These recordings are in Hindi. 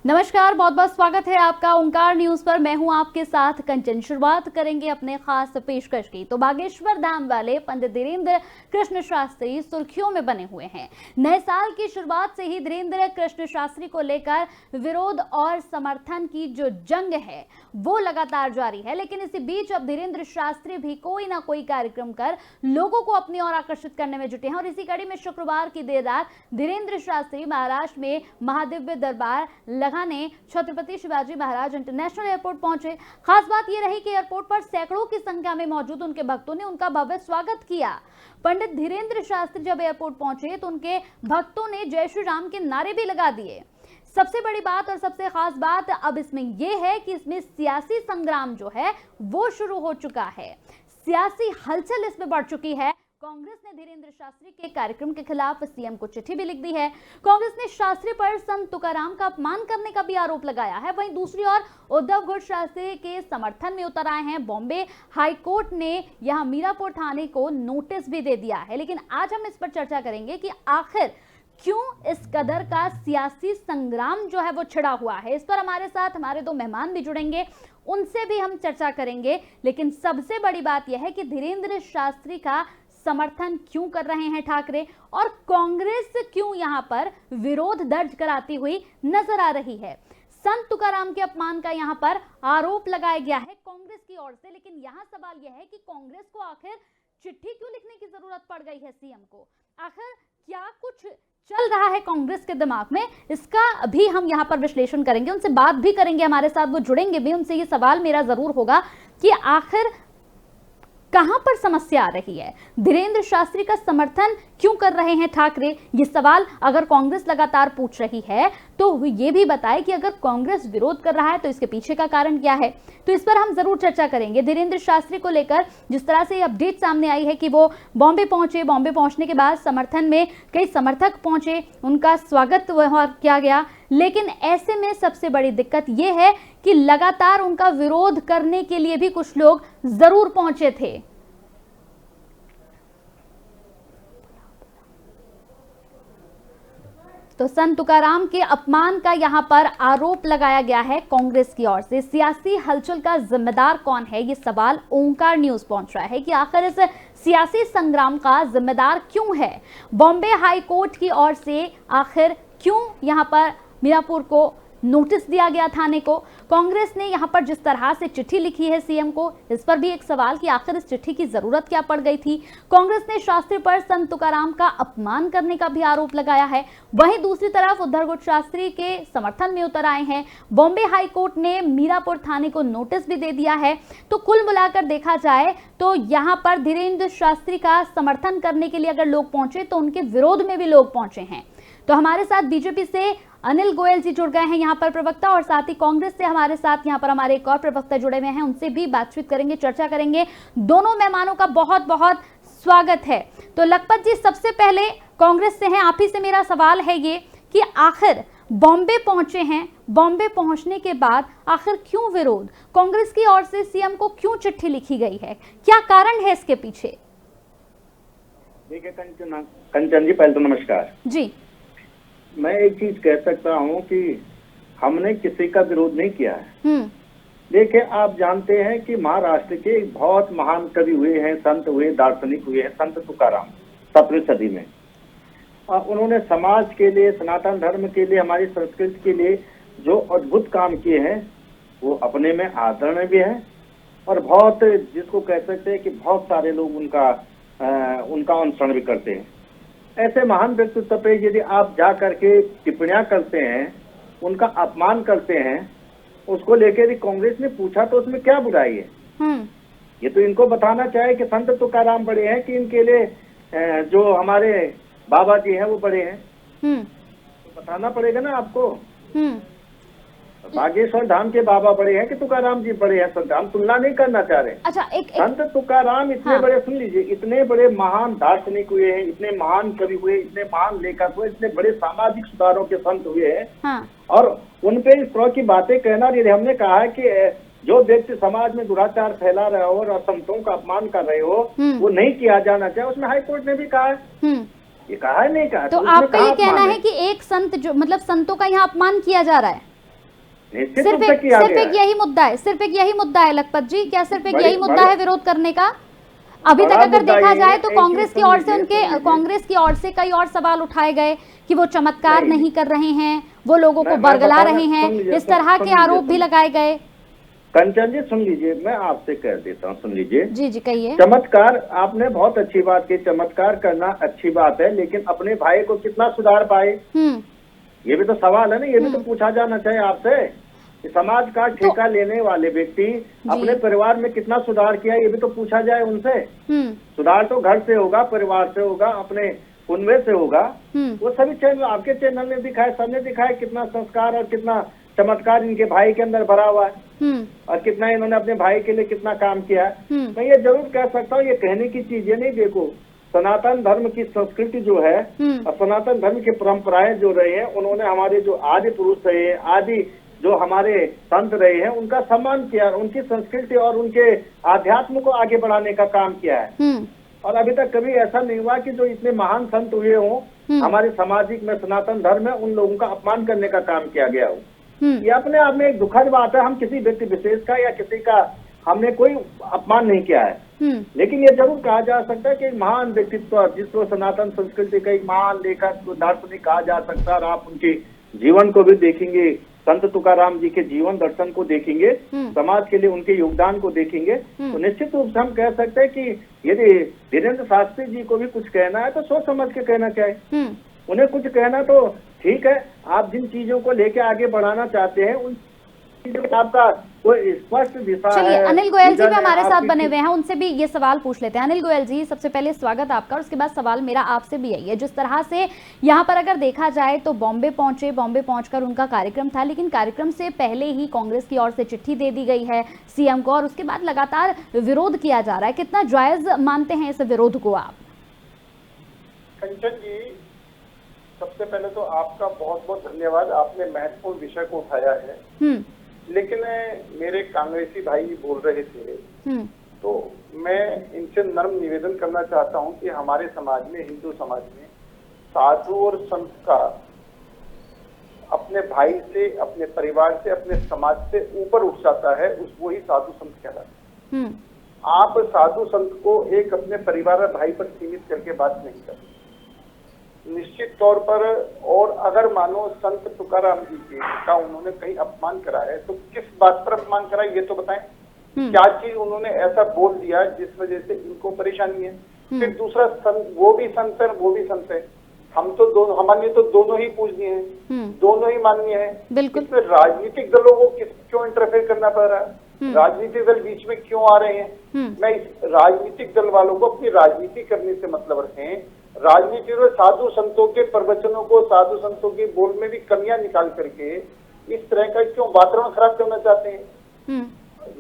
नमस्कार, बहुत बहुत स्वागत है आपका ओंकार न्यूज पर। मैं हूं आपके साथ कंचन। शुरुआत करेंगे अपने खास पेशकश की। तो बागेश्वर धाम वाले पंडित धीरेन्द्र कृष्ण शास्त्री सुर्खियों में बने हुए हैं। नए साल की शुरुआत से ही धीरेन्द्र कृष्ण शास्त्री को लेकर विरोध और समर्थन की जो जंग है वो लगातार जारी है। लेकिन इसी बीच अब धीरेन्द्र शास्त्री भी कोई ना कोई कार्यक्रम कर लोगों को अपनी ओर आकर्षित करने में जुटे हैं। और इसी कड़ी में शुक्रवार की देर रात धीरेन्द्र शास्त्री महाराष्ट्र में महादिव्य दरबार ने छत्रपति शिवाजी महाराज इंटरनेशनल एयरपोर्ट पहुंचे। खास बात यह रही कि एयरपोर्ट पर सैकड़ों की संख्या में मौजूद उनके भक्तों ने उनका भव्य स्वागत किया। पंडित धीरेन्द्र शास्त्री जब एयरपोर्ट पहुंचे तो उनके भक्तों ने जय श्री राम के नारे भी लगा दिए। सबसे बड़ी बात और सबसे खास बात अब इसमें यह है कि इसमें सियासी संग्राम जो है वो शुरू हो चुका है। सियासी हलचल इसमें बढ़ चुकी है। कांग्रेस ने धीरेन्द्र शास्त्री के कार्यक्रम के खिलाफ सीएम को चिट्ठी भी लिख दी है। कांग्रेस ने शास्त्री पर संत तुकाराम का अपमान करने का भी आरोप लगाया है। वहीं दूसरी ओर उद्धव घोष शास्त्री के समर्थन में उतर आए हैं। बॉम्बे हाईकोर्ट ने यहां मीरापुर थाने को नोटिस भी दे दिया है। लेकिन आज हम इस पर चर्चा करेंगे कि आखिर क्यों इस कदर का सियासी संग्राम जो है वो छिड़ा हुआ है। इस पर हमारे साथ हमारे दो मेहमान भी जुड़ेंगे, उनसे भी हम चर्चा करेंगे। लेकिन सबसे बड़ी बात यह है कि धीरेन्द्र शास्त्री का समर्थन क्यों कर रहे हैं ठाकरे, और कांग्रेस क्यों यहां पर विरोध दर्ज कराती हुई नजर आ रही है। संत तुकाराम के अपमान का यहां पर आरोप लगाया गया है कांग्रेस की ओर से। लेकिन यहां सवाल यह है कि कांग्रेस को आखिर चिट्ठी क्यों लिखने की जरूरत पड़ गई है सीएम को। आखिर क्या कुछ चल रहा है कांग्रेस के दिमाग में, इसका भी हम यहां पर विश्लेषण करेंगे। उनसे बात भी करेंगे, हमारे साथ वो जुड़ेंगे भी। उनसे ये सवाल मेरा जरूर होगा कि आखिर कहां पर समस्या आ रही है, धीरेन्द्र शास्त्री का समर्थन क्यों कर रहे हैं ठाकरे। ये सवाल अगर कांग्रेस लगातार पूछ रही है तो ये भी बताए कि अगर कांग्रेस विरोध कर रहा है तो इसके पीछे का कारण क्या है। तो इस पर हम जरूर चर्चा करेंगे। धीरेन्द्र शास्त्री को लेकर जिस तरह से अपडेट सामने आई है कि वो बॉम्बे पहुंचे, बॉम्बे पहुंचने के बाद समर्थन में कई समर्थक पहुंचे, उनका स्वागत वहां किया गया। लेकिन ऐसे में सबसे बड़ी दिक्कत यह है कि लगातार उनका विरोध करने के लिए भी कुछ लोग जरूर पहुंचे थे। तो संत तुकाराम के अपमान का यहां पर आरोप लगाया गया है कांग्रेस की ओर से। सियासी हलचल का जिम्मेदार कौन है, ये सवाल ओंकार न्यूज पहुंच रहा है कि आखिर इस सियासी संग्राम का जिम्मेदार क्यों है। बॉम्बे हाई कोर्ट की ओर से आखिर क्यों यहां पर मीरापुर को नोटिस दिया गया थाने को। कांग्रेस ने यहां पर जिस तरह से चिट्ठी लिखी है सीएम को, इस पर भी एक सवाल कि आखिर इस चिट्ठी की जरूरत क्या पड़ गई थी। कांग्रेस ने शास्त्री पर संत तुकाराम का अपमान करने का भी आरोप लगाया है। वहीं दूसरी तरफ उद्धव घोष शास्त्री के समर्थन में उतर आए हैं। बॉम्बे हाई कोर्ट ने मीरापुर थाने को नोटिस भी दे दिया है। तो कुल मिलाकर देखा जाए तो यहाँ पर धीरेन्द्र शास्त्री का समर्थन करने के लिए अगर लोग पहुंचे तो उनके विरोध में भी लोग पहुंचे हैं। तो हमारे साथ बीजेपी से अनिल गोयल जी जुड़ गए हैं यहाँ पर प्रवक्ता, और साथ ही कांग्रेस से हमारे साथ यहाँ पर हमारे एक और प्रवक्ता जुड़े हुए हैं, उनसे भी बातचीत करेंगे, चर्चा करेंगे। दोनों मेहमानों का बहुत बहुत स्वागत है। तो लखपत जी, सबसे पहले कांग्रेस से हैं, आप ही से मेरा सवाल है ये कि आखिर बॉम्बे पहुंचे हैं, बॉम्बे पहुंचने के बाद आखिर क्यों विरोध, कांग्रेस की ओर से सीएम को क्यों चिट्ठी लिखी गई है, क्या कारण है इसके पीछे। देखिए कंचन जी, पहले तो नमस्कार जी। मैं एक चीज कह सकता हूँ कि हमने किसी का विरोध नहीं किया है। देखिए, आप जानते हैं कि महाराष्ट्र के एक बहुत महान कवि हुए हैं, संत हुए, दार्शनिक हुए हैं, संत तुकाराम 17वीं सदी में। और उन्होंने समाज के लिए, सनातन धर्म के लिए, हमारी संस्कृति के लिए जो अद्भुत काम किए हैं वो अपने में आदरणीय भी है। और बहुत, जिसको कह सकते हैं कि बहुत सारे लोग उनका अनुसरण भी करते हैं। ऐसे महान व्यक्तित्व पे यदि आप जा करके टिप्पणियां करते हैं, उनका अपमान करते हैं, उसको लेकर कांग्रेस ने पूछा तो उसमें क्या बुराई है। ये तो इनको बताना चाहे कि संत तुकाराम बड़े हैं कि इनके लिए जो हमारे बाबा जी हैं वो बड़े हैं। तो बताना पड़ेगा ना आपको। बागेश्वर धाम के बाबा बड़े हैं कि तुकाराम जी बड़े हैं। संत, हम तुलना नहीं करना चाह रहे। अच्छा, संत तुकाराम इतने बड़े, सुन लीजिए, इतने बड़े महान दार्शनिक हुए हैं, इतने महान कवि हुए, इतने महान लेखक हुए, इतने बड़े सामाजिक सुधारों के संत हुए हैं। और उनपे इस तरह की बातें कहना, हमने कहा है कि जो व्यक्ति समाज में दुराचार फैला रहे हो और संतों का अपमान कर रहे हो वो नहीं किया जाना चाहिए। उसमें हाईकोर्ट ने भी कहा है। ये कहा है, नहीं कहा। तो आपका ये कहना है कि एक संत जो, मतलब संतों का यहाँ अपमान किया जा रहा है। निश्चित रूप से किया गया सिर्फ एक यही मुद्दा है, सिर्फ एक यही मुद्दा है लखपत जी, क्या सिर्फ एक यही मुद्दा है विरोध करने का? अभी तक अगर देखा जाए तो कांग्रेस की ओर से कई और सवाल उठाए गए कि वो चमत्कार नहीं कर रहे हैं, वो लोगों को बरगला रहे हैं, इस तरह के आरोप भी लगाए गए। कंचन जी सुन लीजिए, मैं आपसे कह देता हूँ, सुन लीजिए। जी जी कहिए। चमत्कार, आपने बहुत अच्छी बात की, चमत्कार करना अच्छी बात है, लेकिन अपने भाई को कितना सुधार पाए, ये भी तो सवाल है ना, ये भी तो पूछा जाना चाहिए आपसे कि समाज का ठेका लेने वाले व्यक्ति अपने परिवार में कितना सुधार किया, ये भी तो पूछा जाए उनसे। सुधार तो घर से होगा, परिवार से होगा, अपने उनमें से होगा। वो सभी चैनल, आपके चैनल ने दिखाया, सबने दिखाया कितना संस्कार और कितना चमत्कार इनके भाई के अंदर भरा हुआ है और कितना इन्होंने अपने भाई के लिए कितना काम किया है। मैं ये जरूर कह सकता हूँ, ये कहने की चीज ये नहीं, देखो सनातन धर्म की संस्कृति जो है और सनातन धर्म की परंपराएं जो रही हैं, उन्होंने हमारे जो आदि पुरुष रहे हैं, आदि जो हमारे संत रहे हैं, उनका सम्मान किया, उनकी संस्कृति और उनके आध्यात्म को आगे बढ़ाने का काम किया है। और अभी तक कभी ऐसा नहीं हुआ कि जो इतने महान संत हुए हों, हमारे सामाजिक में सनातन धर्म है, उन लोगों का अपमान करने का काम किया गया हो। ये अपने आप में एक दुखद बात है। हम किसी व्यक्ति विशेष का या किसी का हमने कोई अपमान नहीं किया है, लेकिन ये जरूर कहा जा सकता है कि एक महान व्यक्तित्व, जिसको सनातन संस्कृति का एक महान लेखक दार्शनिक कहा जा सकता है, और आप उनके जीवन को भी देखेंगे, संत तुकाराम जी के जीवन दर्शन को देखेंगे, समाज के लिए उनके योगदान को देखेंगे, तो निश्चित रूप से हम कह सकते हैं कि यदि धीरेन्द्र शास्त्री जी को भी कुछ कहना है तो सोच समझ के कहना चाहिए। उन्हें कुछ कहना तो ठीक है, आप जिन चीजों को लेके आगे बढ़ाना चाहते हैं उन आपका कोई स्पष्ट दिशा है। चलिए अनिल गोयल जी भी हमारे साथ बने हुए हैं, उनसे भी ये सवाल पूछ लेते हैं। अनिल गोयल जी, सबसे पहले स्वागत आपका, और उसके बाद सवाल मेरा आपसे भी यही है। जिस तरह से यहाँ पर अगर देखा जाए तो बॉम्बे पहुंचे, बॉम्बे पहुंचकर उनका कार्यक्रम था, लेकिन कार्यक्रम से पहले ही कांग्रेस की ओर से चिट्ठी दे दी गई है सीएम को, और उसके बाद लगातार विरोध किया जा रहा है। कितना जायज मानते हैं इस विरोध को आप? कंचन जी, सबसे पहले तो आपका बहुत बहुत धन्यवाद, आपने महत्वपूर्ण विषय को उठाया है। लेकिन मेरे कांग्रेसी भाई बोल रहे थे, तो मैं इनसे नर्म निवेदन करना चाहता हूं कि हमारे समाज में, हिंदू समाज में, साधु और संत का अपने भाई से, अपने परिवार से, अपने समाज से ऊपर उठ जाता है, वो ही साधु संत कहलाता है। आप साधु संत को एक अपने परिवार और भाई पर सीमित करके बात नहीं करते निश्चित तौर पर। और अगर मानो संत तुकाराम जी का उन्होंने कहीं अपमान करा है तो किस बात पर अपमान करा ये तो बताएं। क्या चीज उन्होंने ऐसा बोल दिया जिस वजह से इनको परेशानी है? फिर दूसरा, वो भी संत है, वो भी संत है, हम तो दोनों, हमारे लिए तो दोनों ही पूजनीय हैं, दोनों ही माननीय हैं। इसमें राजनीतिक दलों को क्यों इंटरफेयर करना पड़ रहा है? राजनीतिक दल बीच में क्यों आ रहे हैं? मैं इस राजनीतिक दल वालों को अपनी राजनीति करने से मतलब रखें। राजनीति में साधु संतों के प्रवचनों को, साधु संतों की बोल में भी कमियां निकाल करके इस तरह का क्यों वातावरण खराब करना चाहते हैं?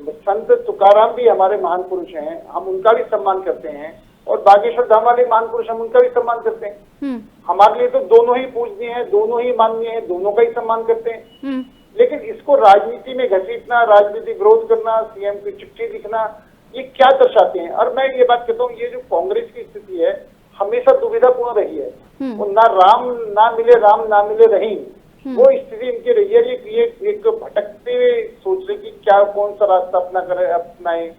संत तुकाराम भी हमारे महान पुरुष हैं, हम उनका भी सम्मान करते हैं, और बागेश्वर धाम वाले महान पुरुष हम उनका भी सम्मान करते हैं। हमारे लिए तो दोनों ही पूजनीय हैं, दोनों ही माननीय हैं, दोनों का ही सम्मान करते हैं। लेकिन इसको राजनीति में घसीटना, राजनीतिक विरोध करना, सीएम की चिट्ठी लिखना, ये क्या दर्शाते हैं? और मैं ये बात कहता हूँ, ये जो कांग्रेस की स्थिति है हमेशा दुविधापूर्ण रही है। वो ना राम ना मिले राम ना मिले रहीम, वो स्थिति इनकी रही है। ये एक भटकते हुए सोच रहे कि क्या, कौन सा रास्ता अपनाएं,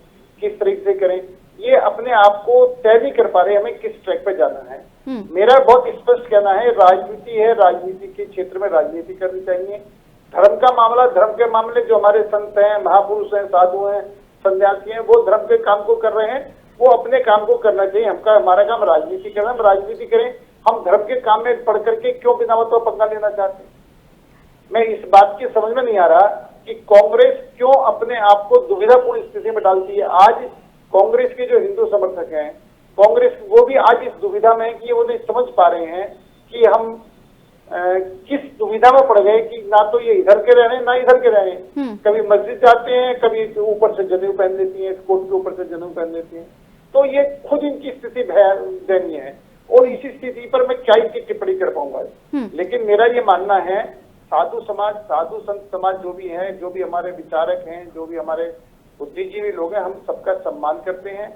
किस तरीके से करें, ये अपने आप को तय नहीं कर पा रहे हमें किस ट्रैक पे जाना है। मेरा बहुत स्पष्ट कहना है, राजनीति है, राजनीति के क्षेत्र में राजनीति करनी चाहिए। धर्म का मामला, धर्म के मामले जो हमारे संत हैं, महापुरुष हैं, साधु हैं, सन्यासी हैं, वो धर्म के काम को कर रहे हैं, वो अपने काम को करना चाहिए। हमारा काम राजनीति करना, हम राजनीति करें। हम धर्म के काम में पढ़ करके क्यों बिना मतलब पंगा लेना चाहते हैं? मैं इस बात की समझ में नहीं आ रहा कि कांग्रेस क्यों अपने आप को दुविधापूर्ण स्थिति में डालती है। आज कांग्रेस के जो हिंदू समर्थक हैं, कांग्रेस वो भी आज इस दुविधा में है कि वो नहीं समझ पा रहे हैं कि हम किस दुविधा में पड़ गए कि ना तो ये इधर के रह रहे हैं ना इधर के रह रहे हैं। कभी मस्जिद जाते हैं, कभी ऊपर से जनेऊ पहन लेती है, कोट के ऊपर से जनेऊ पहन लेती है। तो ये खुद इनकी स्थिति दयनीय है, और इसी स्थिति पर मैं क्या इसकी टिप्पणी कर पाऊंगा। लेकिन मेरा ये मानना है, साधु समाज, साधु संत समाज जो भी है, जो भी हमारे विचारक हैं, जो भी हमारे बुद्धिजीवी लोग हैं, हम सबका सम्मान करते हैं।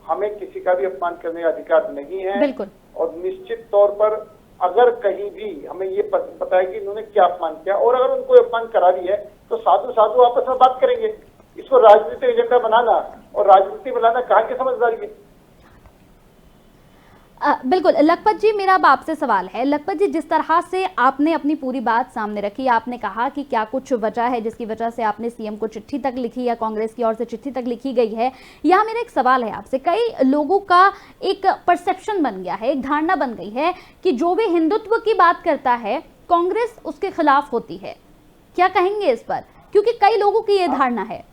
हमें किसी का भी अपमान करने का अधिकार नहीं है। और निश्चित तौर पर अगर कहीं भी हमें ये पता है कि इन्होंने क्या अपमान किया और अगर उनको अपमान करा भी है तो साधु साधु आपस में बात करेंगे। इसको राजनीतिक एजेंडा बनाना और राजनीति बनाना कहाँ की समझदारी है? बिल्कुल लखपत जी, मेरा अब आपसे सवाल है। लखपत जी, जिस तरह से आपने अपनी पूरी बात सामने रखी, आपने कहा कि क्या कुछ वजह है जिसकी वजह से आपने सीएम को चिट्ठी तक लिखी या कांग्रेस की ओर से चिट्ठी तक लिखी गई है। यहाँ मेरा एक सवाल है आपसे। कई लोगों का एक परसेप्शन बन गया है, एक धारणा बन गई है कि जो भी हिंदुत्व की बात करता है कांग्रेस उसके खिलाफ होती है। क्या कहेंगे इस पर? क्योंकि कई लोगों की ये धारणा है।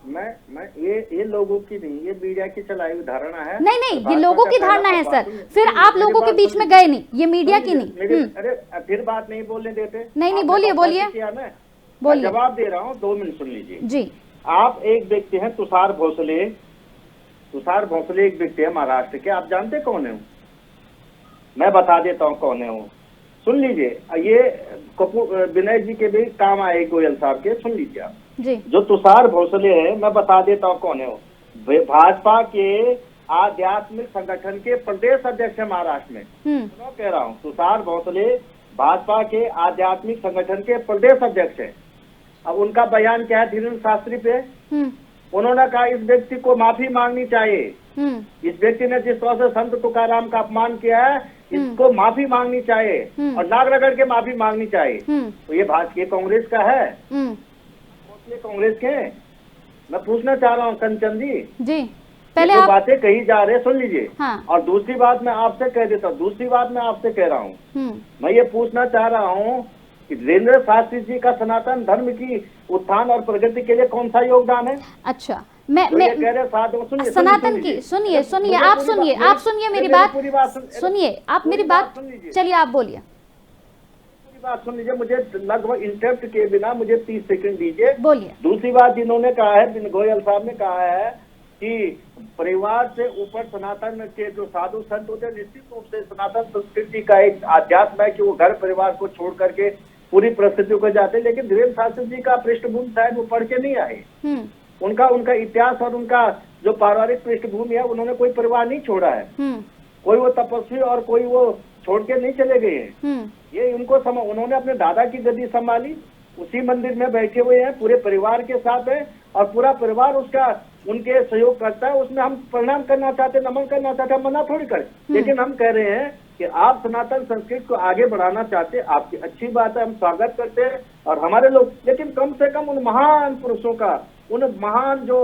मैं ये लोगों की नहीं, ये मीडिया की चलाई हुई धारणा है। नहीं, ये लोगों की धारणा है सर। फिर आप लोगों के बीच में गए नहीं, ये मीडिया की नहीं। अरे फिर बात नहीं बोलने देते। नहीं, बोलिए मैं जवाब दे रहा हूँ, 2 मिनट सुन लीजिए जी। आप एक व्यक्ति हैं तुषार भोसले एक व्यक्ति है महाराष्ट्र के। आप जानते कौन है? मैं बता देता हूँ कौन है वो, सुन लीजिए। ये विनय जी के भी काम आए, गोयल साहब के, सुन लीजिए आप जी। जो तुषार भोसले है, मैं बता देता हूँ कौन है वो। भाजपा के आध्यात्मिक संगठन के प्रदेश अध्यक्ष है महाराष्ट्र में। मैं कह रहा हूँ तुषार भोसले भाजपा के आध्यात्मिक संगठन के प्रदेश अध्यक्ष है। अब उनका बयान क्या है धीरेन्द्र शास्त्री पे? उन्होंने कहा इस व्यक्ति को माफी मांगनी चाहिए। इस व्यक्ति ने जिस तरह से संत तुकाराम का अपमान किया है, इसको माफी मांगनी चाहिए और नाक रगड़ के माफी मांगनी चाहिए। तो ये भाजपा कांग्रेस का है, कांग्रेस के। मैं पूछना चाह रहा हूँ कंचन जी, पहले आप बातें कही जा रहे सुन लीजिए। हाँ। और दूसरी बात मैं आपसे कह देता हूँ, कह रहा हूँ, मैं ये पूछना चाह रहा हूँ कि धीरेन्द्र शास्त्री जी का सनातन धर्म की उत्थान और प्रगति के लिए कौन सा योगदान है? अच्छा, मैं कह रहे साथ सनातन की सुनिए आप सुनिए मेरी बात, सुनिए आप मेरी बात, चलिए आप बोलिए, बात सुन लीजिए। मुझे लगभग इंटरप्ट के बिना मुझे 30 सेकंड दीजिए, बोलिए। दूसरी बात जिन्होंने कहा है, गोयल साहब ने कहा है कि परिवार से ऊपर सनातन के जो साधु संत होते हैं, निश्चित रूप से सनातन संस्कृति का एक अध्यात्म है कि वो घर परिवार को छोड़ करके पूरी परिस्थितियों को जाते हैं। लेकिन धीरेन्द्र शास्त्री जी का पृष्ठभूमि शायद वो पढ़ के नहीं आए। उनका इतिहास और उनका जो पारिवारिक पृष्ठभूमि है, उन्होंने कोई परिवार नहीं छोड़ा है। कोई वो तपस्वी और कोई वो छोड़ के नहीं चले गए हैं। ये उनको उन्होंने अपने दादा की गद्दी संभाली, उसी मंदिर में बैठे हुए हैं, पूरे परिवार के साथ है और पूरा परिवार उसका उनके सहयोग करता है। उसमें हम प्रणाम करना चाहते, नमन करना चाहते, हम मना थोड़ी करें। लेकिन हम कह रहे हैं कि आप सनातन संस्कृति को आगे बढ़ाना चाहते, आपकी अच्छी बात है, हम स्वागत करते हैं और हमारे लोग, लेकिन कम से कम उन महान पुरुषों का, उन महान जो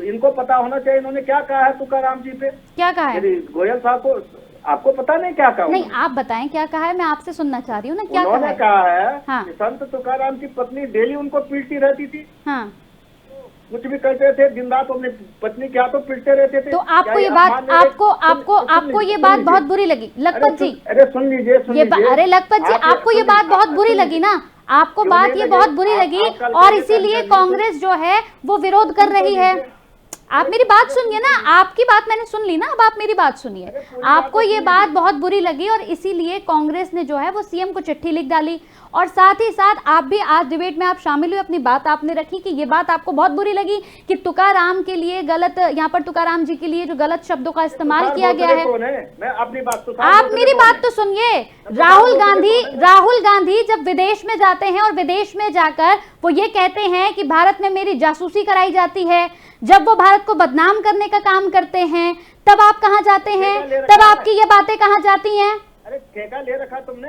इनको पता होना चाहिए इन्होंने क्या कहा है तुकाराम जी पे। क्या कहा है गोयल साहब को? आपको पता नहीं क्या कहा? नहीं, आप बताएं क्या कहा है, मैं आपसे सुनना चाह रही हूँ ना। क्या उन्होंने कहा है? हाँ। कि संत तुकाराम की पत्नी डेली उनको पीटती रहती थी। हाँ। कुछ भी करते थे, दिन रात अपनी पत्नी क्या तो पीटते रहते थे। तो आपको ये बात, आपको ये बात बहुत बुरी लगी लखपत जी? अरे सुन लीजिए, अरे लखपत जी, आपको ये बात बहुत बुरी लगी ना? आपको बात ये बहुत बुरी लगी और इसीलिए कांग्रेस जो है वो विरोध कर रही है। आप मेरी बात सुनिए ना, आपकी बात मैंने सुन ली ना, अब आप मेरी बात सुनिए। आपको ये बात बहुत बुरी लगी और इसीलिए कांग्रेस ने जो है वो सीएम को चिट्ठी लिख डाली और साथ ही साथ आप भी आज डिबेट में आप शामिल हुए, अपनी बात आपने रखी कि ये बात आपको बहुत बुरी लगी कि तुकाराम के लिए गलत, यहाँ पर तुकाराम जी के लिए जो गलत शब्दों का इस्तेमाल किया गया है। मैं अपनी बात आप मेरी बात तो सुनिए। राहुल गांधी जब विदेश में जाते हैं और विदेश में जाकर वो ये कहते हैं कि भारत में मेरी जासूसी कराई जाती है, जब वो भारत को बदनाम करने का काम करते हैं, तब आप कहाँ जाते हैं? तब आपकी ये बातें कहाँ जाती हैं? अरे ठेका ले रखा तुमने?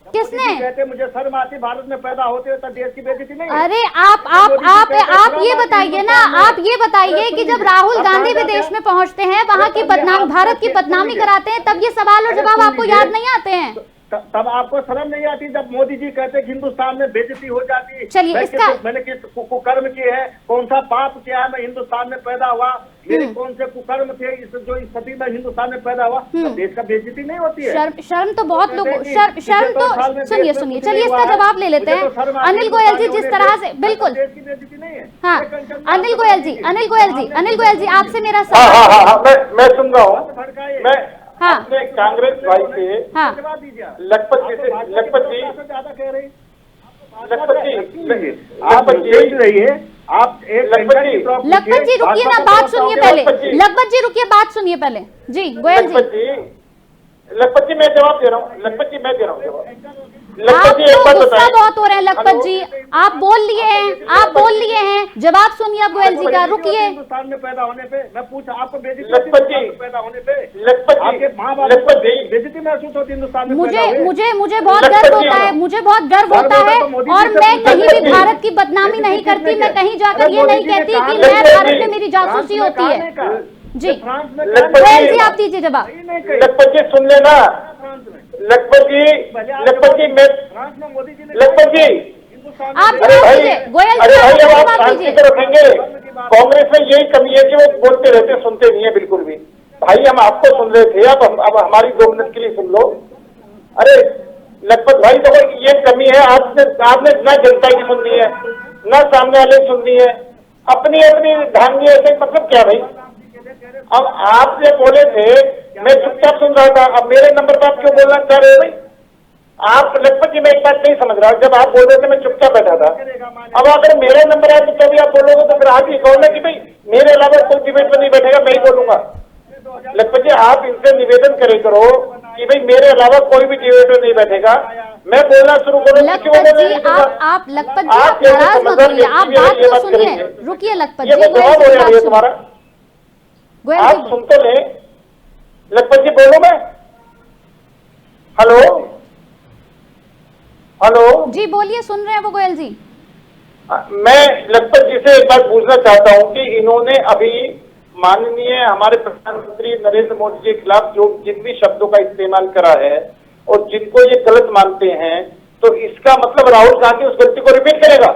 किसने? कहते मुझे शर्म आती, भारत में पैदा होते हुए देश की बेइज्जती नहीं। अरे आप ये बताइए ना, आप ये बताइए कि जब राहुल गांधी विदेश में पहुंचते हैं, वहाँ की भारत की बदनामी कराते हैं, तब ये सवाल और जवाब आपको याद नहीं आते हैं? तब आपको शर्म नहीं आती जब मोदी जी कहते कि हिंदुस्तान में बेइज्जती हो जाती? चलिए, इसका मैंने किस कुकर्म किए हैं, कौन सा पाप किया है, मैं हिंदुस्तान में पैदा हुआ, मेरे कौन से कुकर्म थे जो इस सदी में हिंदुस्तान में पैदा हुआ? तो देश का बेइज्जती नहीं होती है? शर्म तो बहुत लोगों, शर्म तो सुनिए, चलिए इसका जवाब ले लेते हैं। अनिल गोयल जी, जिस तरह से बिल्कुल देश की बेइज्जती नहीं है। हाँ, अनिल गोयल जी आपसे मेरा सवाल, मैं सुन रहा हूँ। मैं अपने कांग्रेस भाई से लखपत जी लखपत जी रुकिए ना, बात सुनिए पहले। लखपत जी रुकिए, बात सुनिए पहले जी। गोयल जी लखपत जी मैं जवाब दे रहा हूँ, लखपत जी मैं दे रहा हूँ जवाब। आप लखपत जी एक तो बात गुस्सा बताएं। बहुत हो रहे हैं लखपत जी, आप बोल लिए हैं, आप बोल लिए हैं, जवाब सुनिए अब गोयल जी का, रुकिए। हिंदुस्तान में पैदा होने पे मैं पूछा आपको बेइज्जती लखपत जी, पैदा होने पे लखपत जी, आपके माँ बाप लखपत जी, बेइज्जती महसूस होती हिंदुस्तान में मुझे पैदा हुए। मुझे मुझे बहुत लखपत गर्व जी, होता है, मुझे बहुत गर्व होता है, तो मोदी और जी से मैं पूछो। कहीं भी लखपत जी, भारत की बदनामी नहीं करती, मैं कहीं जाकर ये नहीं कहती कि मैं लखपत भारत जी, में मेरी जासूसी होती है जी। फ्रांस में लखपत गोयल जी, जी आप दीजिए जवाब। लखपत जी सुन लेना, लखपत जी मैं, फ्रांस में मोदी जी ने लखपत जी, आप अरे जवाब भाई, दीजिए गोयल अरे जी, भाई अब आप जवाब शांति दीजिए। से रखेंगे। कांग्रेस में यही कमी है कि वो बोलते रहते, सुनते नहीं है बिल्कुल भी। भाई हम आपको सुन रहे थे, अब हमारी 2 मिनट के लिए सुन लो। अरे लखपत भाई देखो ये कमी है, आपने ना जनता की सुननी है, ना सामने वाले की सुननी है, अपनी अपनी धांगी ऐसे, मतलब क्या भाई। अब आप जो बोले थे मैं चुपचाप सुन रहा था, अब मेरे नंबर पर आप क्यों बोलना चाह रहे हो भाई? आप लखपत जी मैं एक बात नहीं समझ रहा, जब आप बोल रहे थे मैं चुपचाप बैठा था, अब अगर मेरा नंबर आया तो तभी आप बोलोगे, तो फिर आप ये कहो ना कि भाई मेरे अलावा कोई डिबेट में नहीं बैठेगा, मैं ही बोलूंगा। लखपत जी आप इनसे निवेदन करे करो कि भाई मेरे अलावा कोई भी डिबेट में नहीं बैठेगा, मैं बोलना शुरू करूँ। लखपत जी आप लखपत जी आप नाराज मत होइए, आप बात तो सुनिए, रुकिए लखपत जी, गोयल जी की बात तुम्हारा सुनिए। गोयल आप जी सुन तो ले। लखपत जी बोलो मैं, हेलो हेलो जी बोलिए, सुन रहे हैं वो गोयल जी। मैं लखपत जी से एक बात पूछना चाहता हूं कि इन्होंने अभी माननीय हमारे प्रधानमंत्री नरेंद्र मोदी जी के खिलाफ जो जिन भी शब्दों का इस्तेमाल करा है और जिनको ये गलत मानते हैं, तो इसका मतलब राहुल गांधी उस गलती को रिपीट करेगा।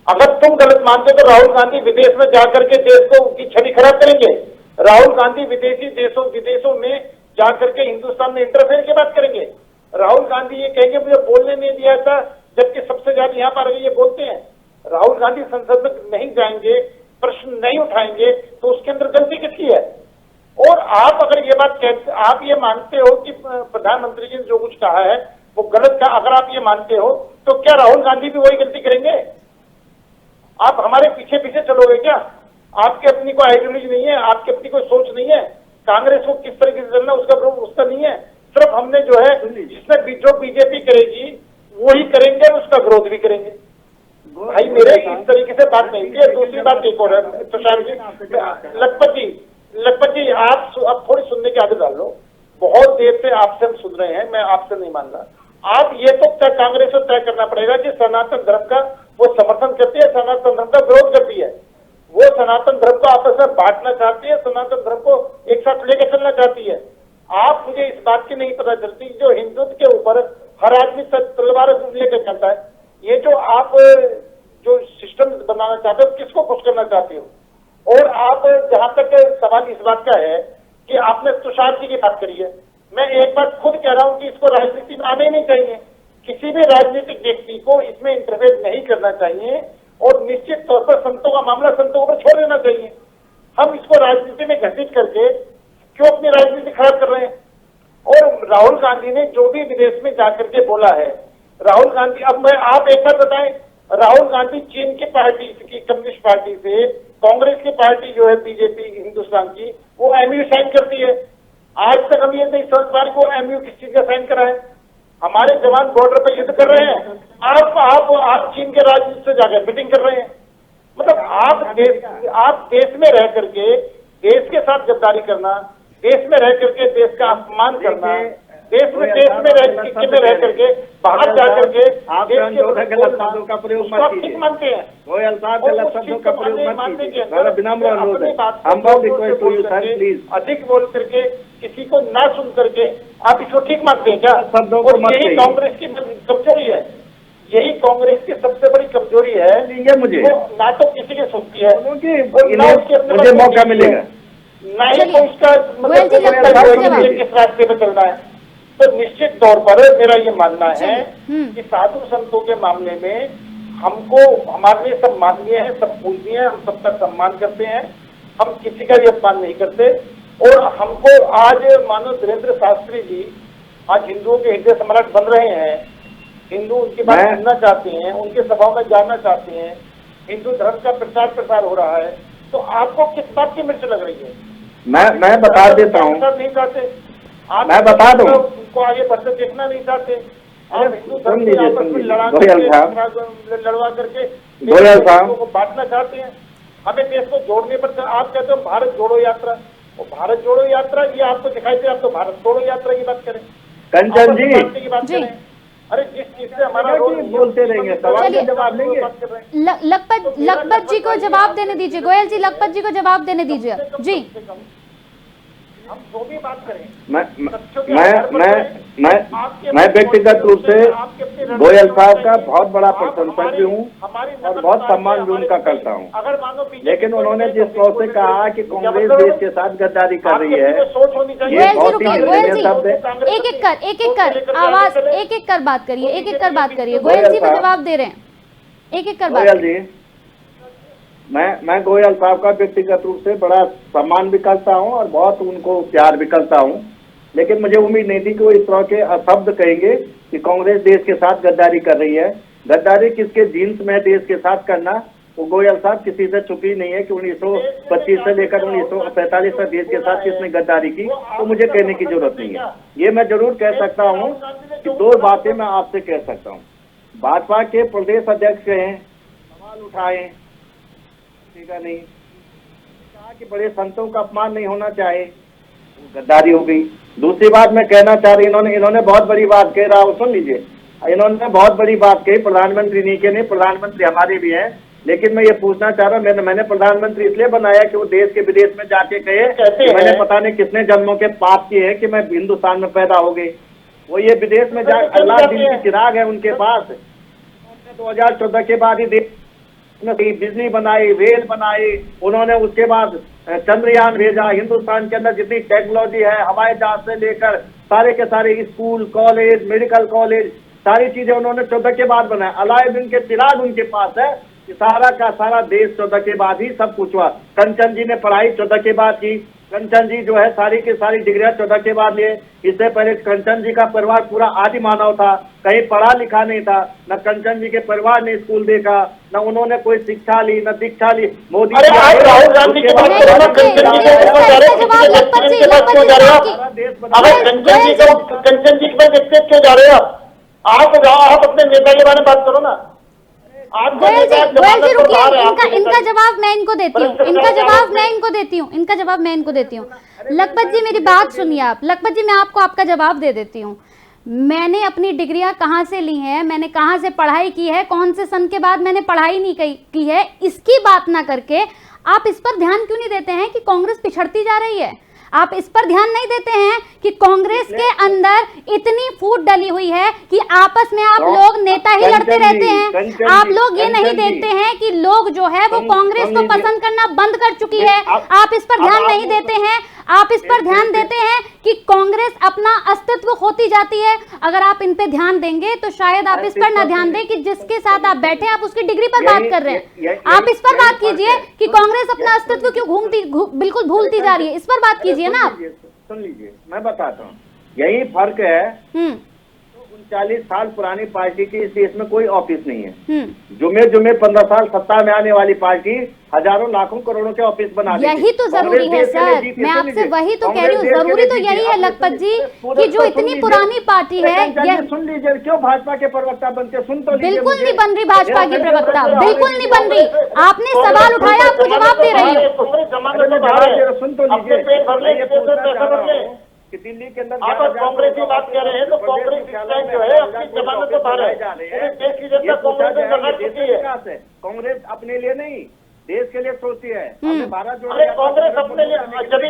अगर तुम गलत मानते हो तो राहुल गांधी विदेश में जाकर के देश को की छवि खराब करेंगे। राहुल गांधी विदेशी विदेशों में जाकर के हिंदुस्तान में इंटरफेयर की बात करेंगे। राहुल गांधी ये कहेंगे मुझे बोलने नहीं दिया था, जबकि सबसे ज्यादा यहाँ पर ये बोलते हैं। राहुल गांधी संसद में नहीं जाएंगे, प्रश्न नहीं उठाएंगे, तो उसके अंदर गलती किसकी है? और आप अगर ये बात कहते, आप ये मानते हो कि प्रधानमंत्री जी ने जो कुछ कहा है वो गलत था, अगर आप ये मानते हो तो क्या राहुल गांधी भी वही गलती करेंगे? आप हमारे पीछे पीछे चलोगे क्या? आपकी अपनी कोई आइडियोलॉजी नहीं है, आपकी अपनी कोई सोच नहीं है, कांग्रेस को किस तरीके से चलना उसका नहीं है। सिर्फ हमने जो है जिसमें जो बीजेपी करेगी वही करेंगे और उसका विरोध भी करेंगे। भाई मेरे इस तरीके से बात नहीं थी। दूसरी बात एक और है तुषार जी, लखपत जी आप थोड़ी सुनने की आदत डाल लो। बहुत देर से आपसे हम सुन रहे हैं, मैं आपसे नहीं मान रहा। आप ये तो कांग्रेस को तय करना पड़ेगा कि सनातन धर्म का वो समर्थन करती है, सनातन धर्म का विरोध करती है, वो सनातन धर्म को आपस में बांटना चाहती है, सनातन धर्म को एक साथ लेकर चलना चाहती है। आप मुझे इस बात की नहीं पता चलती जो हिंदुत्व के ऊपर हर आदमी तलवार लेकर चलता है। ये जो आप जो सिस्टम बनाना चाहते हो, किसको खुश करना चाहते हो? और आप जहां तक सवाल इस बात का है कि आपने तुषार जी की बात करी है, मैं एक बात खुद कह रहा हूं कि इसको राजनीति में आने ही नहीं चाहिए। किसी भी राजनीतिक व्यक्ति को इसमें इंटरफेयर नहीं करना चाहिए और निश्चित तौर पर संतों का मामला संतों पर छोड़ देना चाहिए। हम इसको राजनीति में घसीट करके क्यों अपनी राजनीति खराब कर रहे हैं? और राहुल गांधी ने जो भी विदेश में जाकर के बोला है, राहुल गांधी, अब आप एक बात बताएं, राहुल गांधी चीन की पार्टी की कम्युनिस्ट पार्टी से कांग्रेस की पार्टी जो है बीजेपी हिंदुस्तान की, वो एमयू साइन करती है। आज तक हम ये नहीं समझ पा रहे को एमयू किस चीज का साइन करा है। हमारे जवान बॉर्डर पर युद्ध कर रहे हैं, आप चीन के राजदूत से जाकर मीटिंग कर रहे हैं। मतलब आप देश में रह करके देश के साथ गद्दारी करना, देश में रह करके देश का अपमान करना, देश में रह करके बाहर जाकर के आप गलत शब्दों का प्रयोग मत कीजिए। मानते हैं गोयल साहब गलत शब्दों का प्रयोग मत कीजिए। मेरा विनम्र अनुरोध है, हम बहुत request to you sir please. अधिक बोल करके किसी को ना सुन करके आप इसको ठीक मानते हैं क्या? शब्दों को मत यही कांग्रेस की कमजोरी है, यही कांग्रेस की सबसे बड़ी कमजोरी है। ये मुझे ना तो किसी की सुनती है, मुझे मौका मिलेगा ना ही कोई उसका मतलब किस रास्ते पे चलना है। तो निश्चित तौर पर मेरा ये मानना है कि साधु संतों के मामले में हमको, हमारे लिए सब माननीय है, सब पूजनीय है, हम सबका सम्मान करते हैं, हम किसी का भी अपमान नहीं करते। और हमको आज मानो धीरेन्द्र शास्त्री जी आज हिंदुओं के हृदय सम्राट बन रहे हैं, हिंदू उनकी बात सुनना चाहते हैं, उनके सभाओं में जानना चाहते हैं, हिंदू धर्म का प्रचार प्रसार हो रहा है, तो आपको किस बात की मिर्च लग रही है? मैं बता देता हूँ, नहीं चाहते आप मैं बता दूं को आगे बढ़ते देखना नहीं चाहते। आप हिंदू धर्म सुन के लीजिए, आपस में लड़वा करके गोयल साहब को बांटना चाहते हैं। हमें देश को जोड़ने पर आप कहते हो भारत जोड़ो यात्रा, और भारत जोड़ो यात्रा ये आपको दिखाई दे, आप तो भारत जोड़ो यात्रा की बात करें, कंचन जी की बात करें। अरे जिस चीज से हमारा रोल बोलते रहेंगे, सवाल का जवाब लेंगे। लखपत जी को जवाब देने दीजिए। गोयल जी, लखपत जी को जवाब देने दीजिए जी। हम जो भी बात करें, मैं व्यक्तिगत रूप से गोयल साहब का बहुत बड़ा प्रशंसक भी हूँ और बहुत सम्मान भी उनका करता हूँ, लेकिन उन्होंने जिस तौर से कहा कि कांग्रेस देश के साथ गद्दारी कर रही है, गोयल जी रुकिए, गोयल जी एक एक कर आवाज, एक एक कर बात करिए, एक एक कर बात करिए। गोयल जी को जवाब दे रहे हैं, एक एक कर बात। गोयल जी, मैं गोयल साहब का व्यक्तिगत रूप से बड़ा सम्मान भी करता हूं और बहुत उनको प्यार भी करता हूं, लेकिन मुझे उम्मीद नहीं थी कि वो इस तरह के शब्द कहेंगे कि कांग्रेस देश के साथ गद्दारी कर रही है। गद्दारी किसके जीन्स में देश के साथ करना, वो गोयल साहब किसी से छुपी नहीं है कि 1925 से लेकर 1945 तक देश के साथ किसने गद्दारी की, तो मुझे कहने की जरूरत नहीं है। ये मैं जरूर कह सकता हूँ कि दो बातें मैं आपसे कह सकता हूँ। भाजपा के प्रदेश अध्यक्ष हैं, सवाल उठाए नहीं, कहा कि बड़े संतों का अपमान नहीं होना चाहिए, गद्दारी हो गई। दूसरी बात मैं कहना चाह रही, इन्होंने बहुत बड़ी बात कह रहा हूँ, सुन लीजिए, इन्होंने बहुत बड़ी बात कही, प्रधानमंत्री नहीं के नहीं, प्रधानमंत्री हमारे भी हैं, लेकिन मैं ये पूछना चाह रहा हूँ, मैंने प्रधानमंत्री इसलिए बनाया कि वो देश के विदेश में जाके कहे मैंने पता नहीं कितने जन्मों के पाप किए हैं कि मैं हिंदुस्तान में पैदा हो गई। वो ये विदेश में जा, अल्लाह दिल की चिराग है उनके पास। 2014 के बाद ही देश बिजली बनाई, रेल बनाई, उन्होंने उसके बाद चंद्रयान भेजा। हिंदुस्तान के अंदर जितनी टेक्नोलॉजी है, हवाई जहाज से लेकर सारे के सारे स्कूल, कॉलेज, मेडिकल कॉलेज, सारी चीजें उन्होंने 14 के बाद बनाया। अलाए दिन के चिराग उनके पास है, सारा का सारा देश 14 के बाद ही सब कुछ हुआ। कंचन जी ने पढ़ाई 14 के बाद की, कंचन जी जो है सारी की सारी डिग्रियां 14 के बाद लिए। इससे पहले कंचन जी का परिवार पूरा आदि मानव था, कहीं पढ़ा लिखा नहीं था, न कंचन जी के परिवार ने स्कूल देखा, न उन्होंने कोई शिक्षा ली, न दीक्षा ली। मोदी राहुल गांधी की बात करो ना, कंचन जी के ऊपर जा रहे हैं, क्यों जा रहे हो आप? अगर कंचन जी के पास क्यों जा रहे हो आप अपने नेता के बारे में बात करो ना। गोयल जी रुकिए, इनका जवाब मैं इनको देती हूँ, इनका जवाब मैं इनको देती हूँ। लखपत जी मेरी बात सुनिए आप। लखपत जी, मैं आपको आपका जवाब दे देती हूँ। मैंने अपनी डिग्रियां कहाँ से ली हैं, मैंने कहाँ से पढ़ाई की है, कौन से सन के बाद मैंने पढ़ाई नहीं की है, इसकी बात ना करके आप इस पर ध्यान क्यों नहीं देते हैं कि कांग्रेस पिछड़ती जा रही है? आप इस पर ध्यान नहीं देते हैं कि कांग्रेस के अंदर इतनी फूट डली हुई है कि आपस में आप लोग नेता ही लड़ते रहते हैं। आप लोग ये नहीं देखते हैं कि लोग जो है वो कांग्रेस को पसंद करना बंद कर चुकी है। आप इस पर ध्यान नहीं देते हैं। आप इस पर ध्यान देते हैं कि कांग्रेस अपना अस्तित्व खोती जाती है। अगर आप इन पे ध्यान देंगे तो शायद आप इस पर ना ध्यान दें कि जिसके साथ आप बैठे आप उसकी डिग्री पर बात कर रहे हैं। आप इस पर बात कीजिए कि कांग्रेस अपना अस्तित्व क्यों बिल्कुल भूलती जा रही है। इस पर बात कीजिए ना आप। सुन लीजिए, मैं बताता हूँ, यही फर्क है। 39 साल पुरानी पार्टी की इस देश में कोई ऑफिस नहीं है। जुमे 15 साल सत्ता में आने वाली पार्टी हजारों लाखों करोड़ों के ऑफिस बना देती है। यही तो जरूरी है सर, मैं आपसे वही तो कह रही हूँ, जरूरी तो यही है लखपत जी कि जो इतनी पुरानी पार्टी है। सुन लीजिए, क्यों भाजपा के प्रवक्ता बनते, सुन तो बिल्कुल नहीं बन रही भाजपा की प्रवक्ता, बिल्कुल नहीं बन रही। आपने सवाल उठाया, आपको जवाब दे रही हूँ। सुन तो लीजिए, दिल्ली के अंदर आप कांग्रेस की बात कर रहे हैं तो कांग्रेस जो है अपनी जमानत तो बाहर है। देश की जनता कांग्रेस है, कांग्रेस अपने लिए नहीं देश के लिए सोचती है। कांग्रेस अपने लिए जब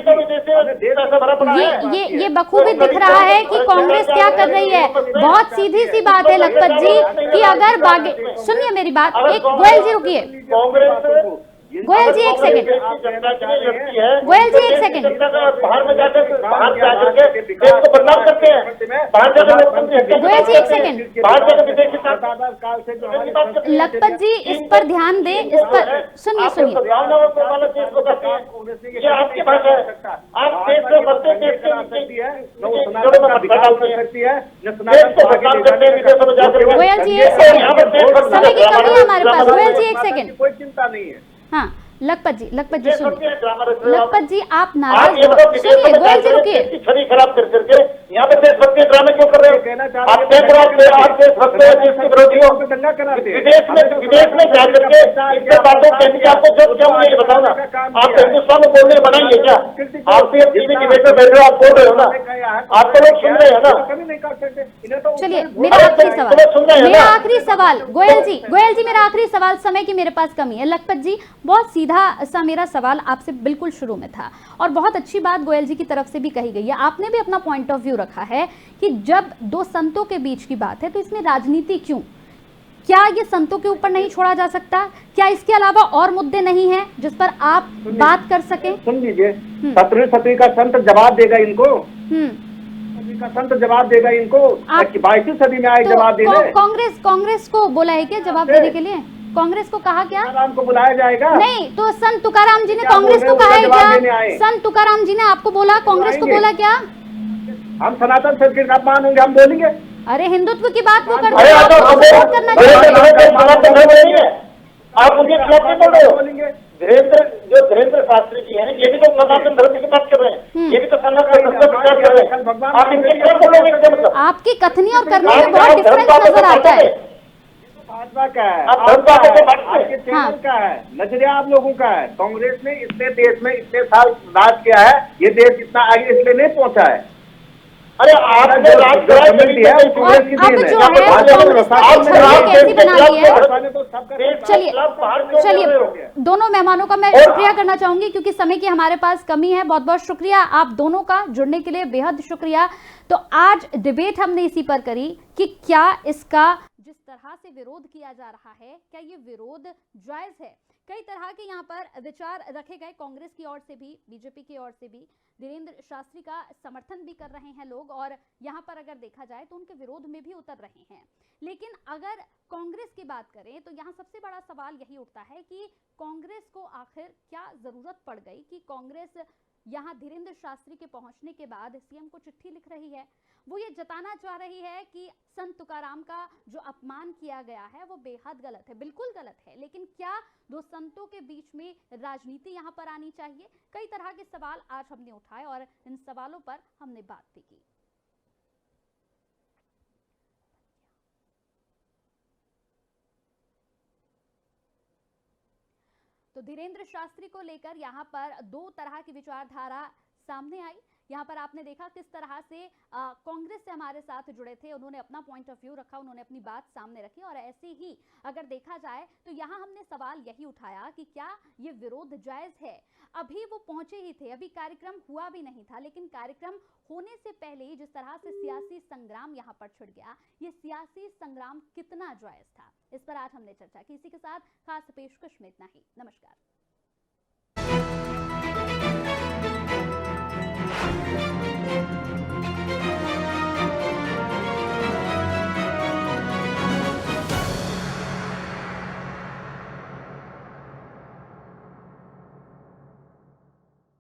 ये बखूबी दिख रहा है कि कांग्रेस क्या कर रही है। बहुत सीधी सी बात है लखपत जी कि अगर बागे, सुनिए मेरी बात, एक गोयल जी रुकिए, गोयल जी एक सेकंड, गोयल जी एक सेकंड। बाहर में जाकर देश को बदनाम करते हैं, बाहर जाकर गोयल जी एक सेकंड, बाहर जाकर विदेशी लखपत जी इस पर ध्यान दें, इस पर सुनिए सुनिए। ये आपके पास है, आप देश को बदलते देश गोयल जी एक सेकंड, समय की कमी है हमारे पास। गोयल जी एक सेकंड, कोई चिंता नहीं है। हाँ लखपत जी विदेश में सुनिए। ड्रामा रच रहे हो आप। लखपत जी आप आप नाराज ये बताओ, विदेश सुनिए, में गोयल जी जाकर रुकिए। देश की छवि खराब कर करके यहाँ पे देशभक्ति के ड्रामे क्यों कर रहे हो? कहना चाह आप रहे हैं आप देशभक्त हो, देश के विरोधी हो। दंगा कराते हैं। विदेश में जाकर के इतने बातों कहने की आपको जब क्या, मुझे ये बताओ ना, आप हिंदुस्तान में बोलने बनाइए क्या? आप ये टीवी डिबेट में बैठ रहे हो, आप बोल रहे हो ना, आपको लोग सुन रहे हैं ना? कभी नहीं कर सकते इन्हें तो। चलिए मेरा आखिरी सवाल, मेरा आखिरी सवाल गोयल जी मेरा आखिरी सवाल, समय की मेरे पास कमी है। लखपत जी बहुत सीधा सा मेरा सवाल आपसे बिल्कुल शुरू में था और बहुत अच्छी बात गोयल जी की तरफ से भी कही गई है, आपने भी अपना पॉइंट ऑफ व्यू रखा है कि जब दो संतों के बीच की बात है तो इसमें राजनीति क्यों? क्या ये संतों के ऊपर नहीं छोड़ा जा सकता? क्या इसके अलावा और मुद्दे नहीं हैं जिस पर आप बात कर सकें? सुन लीजिए, 17वीं सदी का संत जवाब देगा इनको, का संत जवाब देगा इनको, 22वीं सदी में आए जवाब देने। कांग्रेस को बोला है क्या जवाब देने के लिए? कांग्रेस को कहा क्या? तुकाराम को बुलाया जाएगा? नहीं, तो संत तुकाराम जी ने कांग्रेस को कहा है क्या? संत तुकाराम जी ने आपको बोला, कांग्रेस को बोला क्या? हम सनातन संस्कृति का अपमान होंगे, हम बोलेंगे। अरे हिंदुत्व की बात क्यों करते अरे हैं? आप सपोर्ट करना चाहिए। आप मुझे खिलाफ नहीं बोल रहे हो। धीरेन्द्र शास्त्री जी हैं, ये भी तो सनातन धर्म की बात कर रहे हैं, ये भी तो सनातन धर्म का प्रचार कर रहे हैं। आप इनके खिलाफ बोलोगे क्या? मतलब आपकी कथनी और करने में बहुत डिफरेंस नजर आता है। भाजपा का है, आप धर्म बातों को आपके चैनल का है, नजरिया आप लोगों का है। कांग्रेस ने इतने देश में इतने साल राज किया है, ये देश इतना आगे इसलिए नहीं पहुंचा है। अरे आपने राज कराई अब जो है वो कांग्रेस ने कैसी बना ली है। चलिए दोनों मेहमानों का मैं शुक्रिया करना चाहूंगी क्योंकि समय की हमारे पास कमी है। बहुत बहुत शुक्रिया आप दोनों का जुड़ने के लिए, बेहद शुक्रिया। तो आज डिबेट हमने इसी पर करी कि क्या इसका जिस तरह से विरोध किया जा रहा है, क्या ये विरोध जायज है? कई तरह के यहाँ पर विचार रखे गए, कांग्रेस की ओर से भी, बीजेपी की ओर से भी। धीरेन्द्र शास्त्री का समर्थन भी कर रहे हैं लोग और यहाँ पर अगर देखा जाए तो उनके विरोध में भी उतर रहे हैं। लेकिन अगर कांग्रेस की बात करें तो यहाँ सबसे बड़ा सवाल यही उठता है कि कांग्रेस को आखिर क्या जरूरत पड़ गई कि कांग्रेस यहाँ धीरेन्द्र शास्त्री के पहुंचने के बाद सीएम को चिट्ठी लिख रही है। वो ये जताना चाह रही है कि संत तुकाराम का जो अपमान किया गया है वो बेहद गलत है, बिल्कुल गलत है। लेकिन क्या दो संतों के बीच में राजनीति यहाँ पर आनी चाहिए? कई तरह के सवाल आज हमने उठाए और इन सवालों पर हमने बात भी की। तो धीरेन्द्र शास्त्री को लेकर यहाँ पर दो तरह की विचारधारा सामने आई। यहाँ पर आपने देखा किस तरह से कांग्रेस से हमारे साथ जुड़े थे, उन्होंने अपना पॉइंट ऑफ व्यू रखा, उन्होंने अपनी बात सामने रखी। और ऐसे ही अगर देखा जाए तो यहाँ हमने सवाल यही उठाया कि क्या ये विरोध जायज है? अभी वो पहुंचे ही थे, अभी कार्यक्रम हुआ भी नहीं था, लेकिन कार्यक्रम होने से पहले ही जिस तरह से सियासी संग्राम यहाँ पर छिड़ गया, ये सियासी संग्राम कितना जायज था, इस पर आज हमने चर्चा की। इसी के साथ खास पेशकश में इतना ही। नमस्कार।